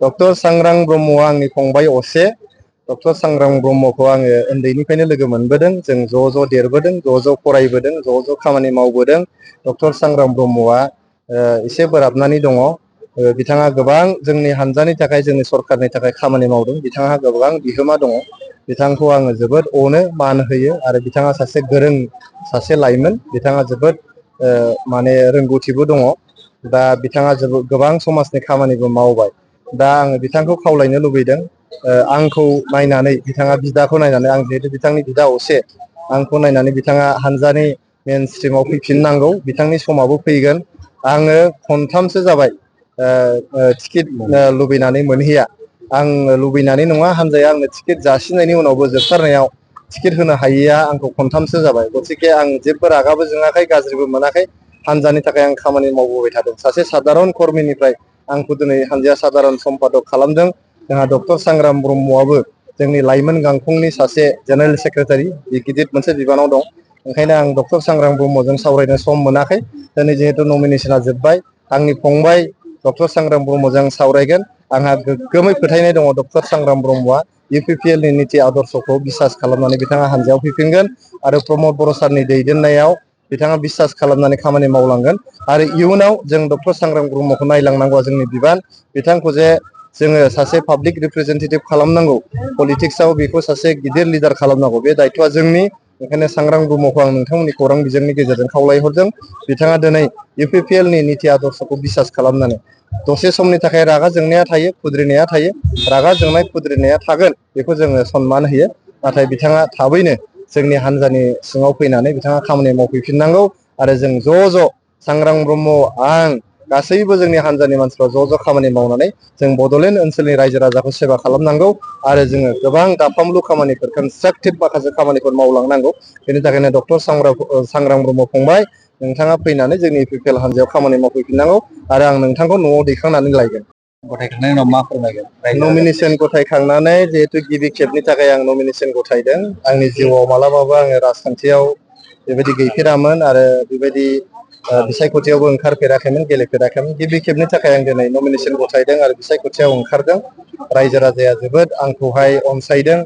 Doctor सांग्रां ब्रह्मआ आंनि फंबाय असे। डक्टर सांग्रां ब्रह्मखौ आङो उन्दैनिफ्रायनो लोगो मोनबोदों। जों ज' ज' देरबोदों, ज' ज' फरायबोदों, ज' ज' खामानि मावबोदों। डक्टर सांग्रां ब्रह्मआ एसे बोराबनानै दङ। बिथाङा गोबां जोंनि हानजानि थाखाय, जोंनि सरखारनि थाखाय खामानि मावदों। बिथाङा गोबां बिहोमा दङ। बिथांखौ आङो जोबोद अनो, मान होयो आरो बिथाङा सासे गोरों सासे लाइमोन। बिथाङा जोबोद माने रोंगौथिबो दङ। दा बिथाङा गोबां समाजनि खामानिबो मावबाय। दा आङो बिथांखौ खावलायनो लुबैदों, आंखौ नायनानै, बिथाङा बिदाखौ नायनानै, आं जिहेतु बिथांनि बिदा असे, आंखौ नायनानै बिथाङा हानजानि मेन स्ट्रिमाव फैफिननांगौ। बिथांनि समाबो फैगोन। आङो खनथामसो जाबाय टिकेट लुबैनानै मोनहैया। आं लुबैनानै नङा, हानजाया आंनो टिकेट जासिनायनि उनावबो जोबथारनायाव टिकेट होनो हायैया आंखौ खनथामसो जाबाय। गतिके आं जेबो रागाबो जोङाखै, गाज्रिबो मोनाखै। हानजानि थाखाय आं खामानि मावबोबाय थादों। सासे सादारन कर्मिनिफ्राय आंखौ दिनै हानजाया सादारन सम्पादक खालामदों। जोंहा डक्टर सांग्रां ब्रह्मआबो जोंनि लाइमोन गांखंनि सासे जेनेरेल सेक्रेटारि, गिदिर मोनसे बिबानाव दं। ओंखायनो आं डक्टर सांग्रां ब्रह्मजों सावरायनो सम मोनाखै। दिनै जिहेतु नमिनेसना जोब्बाय, आंनि फंबाय डक्टर सांग्रां ब्रह्मजों सावरायगोन। आंहा गोग्गोमै फोथायनाय दङ डक्टर सांग्रां ब्रह्मआ UPPL नि निति आदर्शखौ बिसास खालामनानै बिथाङा हानजायाव फैफिनगोन आरो प्रमद बर' सारनि दैदेननायाव बिथाङा बिसास खालामनानै खामानि मावलांगोन। आरो इयुनाव जों डक्टर सांग्रां ब्रह्मखौ नायलांनांगौआ जोंनि बिबान। बिथांखौ जे जोङो सासे पाब्लिक रिप्रेजेन्टेटिभ खालामनांगौ, पलिटिक्सआव बेखौ सासे गिदिर लिडार खालामनांगौ, बे दायथ'आ जोंनि। ओंखायनो सांग्रां ब्रह्मखौ आं नोंथांमोननि खौरां बिजोंनि गेजेरजों खावलायहरदों। बिथाङा दिनै UPPL नि निति आदर्शखौ बिसास खालामनानै, दसे समनि थाखाय रागा जोंनाया थायो, खुद्रिनाया थायो। रागा जोंनाय, खुद्रिनाया थागोन, बेखौ जोङो सनमान होयो। नाथाय बिथाङा थाबैनो जोंनि हानजानि सिङाव फैनानै बिथाङा खामानि मावफैफिननांगौ। आरो जों ज' ज' सांग्रां ब्रह्म, आं, गासैबो जोंनि हानजानि मानसिफ्रा ज' ज' खामानि मावनानै जों बड'लेण्ड ओनसोलनि रायजो राजाखौ सेबा खालामनांगौ। आरो जोङो गोबां दाफामलु खामानिफोर, कनस्ट्राक्टिभ माखासे खामानिफोर मावलांनांगौ। बेनि थाखायनो डक्टर सांग्रां ब्रह्म फंबाय, नोंथाङा फैनानै जोंनि UPPL हानजायाव खामानि मावफैफिननांगौ आरो आं नोंथांखौ न'आव दैखांनानै लायगोन। गथायखांनायनि उनाव मा फोरमायगोन? नमिनेसन गथायखांनानै जिहेतु गिबि खेबनि थाखाय आं नमिनेसन गथायदों। आंनि जिउआव मालाबाबो आङो राजखान्थियाव बेबायदि गैफेरामोन आरो बेबायदि बिसायख'थियावबो ओंखारफेराखैमोन, गेलेफेराखैमोन। गिबि खेबनि थाखाय आं दिनै नमिनेसन गथायदों आरो बिसायख'थियाव ओंखारदों। रायजो राजाया जोबोद आंखौहाय अनसायदों,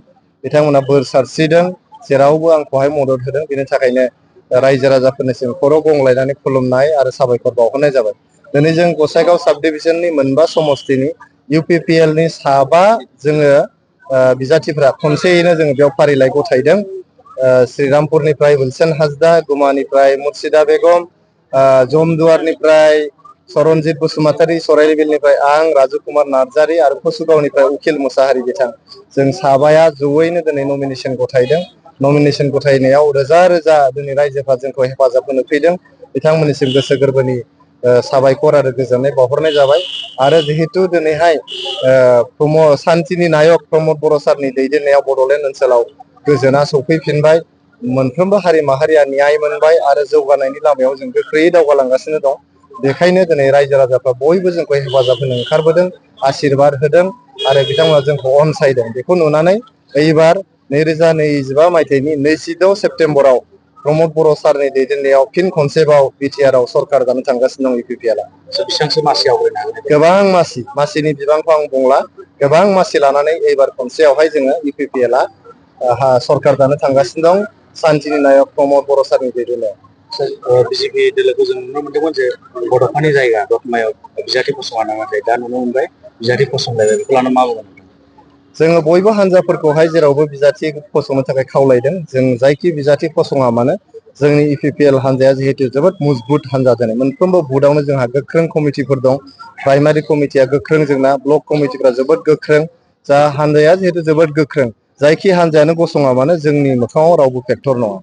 बिथांमोना बोर सारस्रिदों, जेरावबो आंखौहाय मदद होदों। बेनि थाखायनो रायजो राजाफोरनिसिम खर' गंलायनानै खुलुमनाय आरो साबायखर बावहरनाय जाबाय। दिनै जों गसाइगाव साब डिभिजननि मोनबा समस्तिनि UPPL नि साबा जोङो बिजाथिफ्रा खनसेयैनो जोङो बेयाव फारिलाइ गथायदों। श्रीरामपुरनिफ्राय हुलसेन हासदा, गुमानिफ्राय मुर्शिदा बेगम, जमदुवारनिफ्राय सरनजित बसुमतारी, सराइबिलनिफ्राय आं, राजु कुमार नार्जारी आरो कसुगावनिफ्राय उखिल मुसाहारि बिथां, जों साबाया जयैनो दिनै नमिनेसन गथायदों। नमिनेसन गथायनायाव रोजा रोजा जोंनि रायजोफ्रा जोंखौ हेफाजाब होनो फैदों। बिथांमोननिसिम गोसो गोरबोनि साबायखर आरो गोजोननाय बावहरनाय जाबाय। आरो जिहेतु दिनैहाय सान्तिनि नायक प्रमद बर' सारनि दैदेननायाव बड'लेण्ड ओनसोलाव गोजोना सौफैफिनबाय, मोनफ्रोमबो हारि माहारिया न्याय मोनबाय आरो जौगानायनि लामायाव जों गोख्रैयै दावगालांगासिनो दं। बेखायनो दिनै रायजो राजाफ्रा बयबो जोंखौ हेफाजाब होनो ओंखारबोदों, आशीर्बाद होदों आरो बिथांमोना जोंखौ अनसायदों। बेखौ नुनानै एइबार 2025 मायथाइनि 26 सेप्तेम्बराव प्रमद बर' सारनि दैदेननायाव फिन खनसेबाव BTR आव सरकार जानो थांगासिनो दं UPPL आ। बेसेबांसो मासि आवग्रिनो हागोन? गोबां मासि, मासिनि बिबांखौ आं बुंला, गोबां मासि लानानै एइबार खनसेयावहाय जोङो UPPL आ सरकार जानो थांगासिनो दं, सान्तिनि नायक प्रमद बर' सारनि दैदेननायाव। बिजेपि दोलोखौ जों नुनो मोन्दोंमोन जे बड'फानि जायगा दतमायाव बिजाथि फसङा, नाथाय दा नुनो मोनबाय बिजाथि फसंलायबाय। बेखौ लानानै मा बुंगोन? जोङो बयबो हानजाफोरखौहाय जेरावबो बिजाथि फसंनो थाखाय खावलायदों। जों जायखि बिजाथि फसङा मानो, जोंनि UPPL हानजाया जिहेतु जोबोद मजबुत हानजा, दिनै मोनफ्रोमबो बुथआवनो जोंहा गोख्रों कमिटिफोर दं। प्राइमारि कमिटिया गोख्रों, जोंना ब्लक कमिटिफ्रा जोबोद गोख्रों। जा हानजाया जिहेतु जोबोद गोख्रों, जायखि हानजायानो गसङा मानो जोंनि मोखाङाव रावबो फेक्टर नङा।